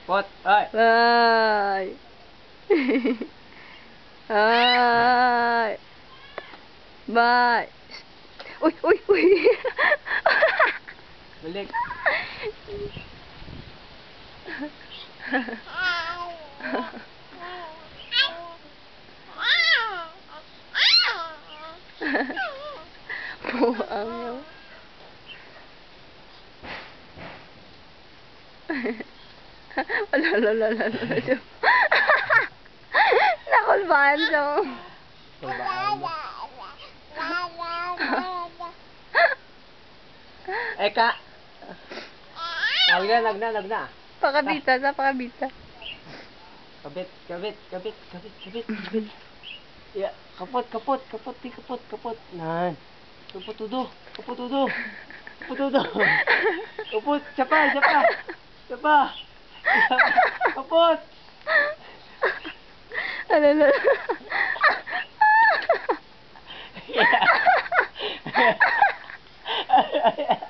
Pot, ay. Ay. Ay. Bye. Uy, uy, uy. Balik. Buang yun. Wala. Nakulbaan siya. Kulbaan mo. Eka. Nag na. Pakabita, sa pakabita. Kabit. Ya, kapot. Nan. Kapot udo. Kapot, siapa. Kapot. Alala. Yeah.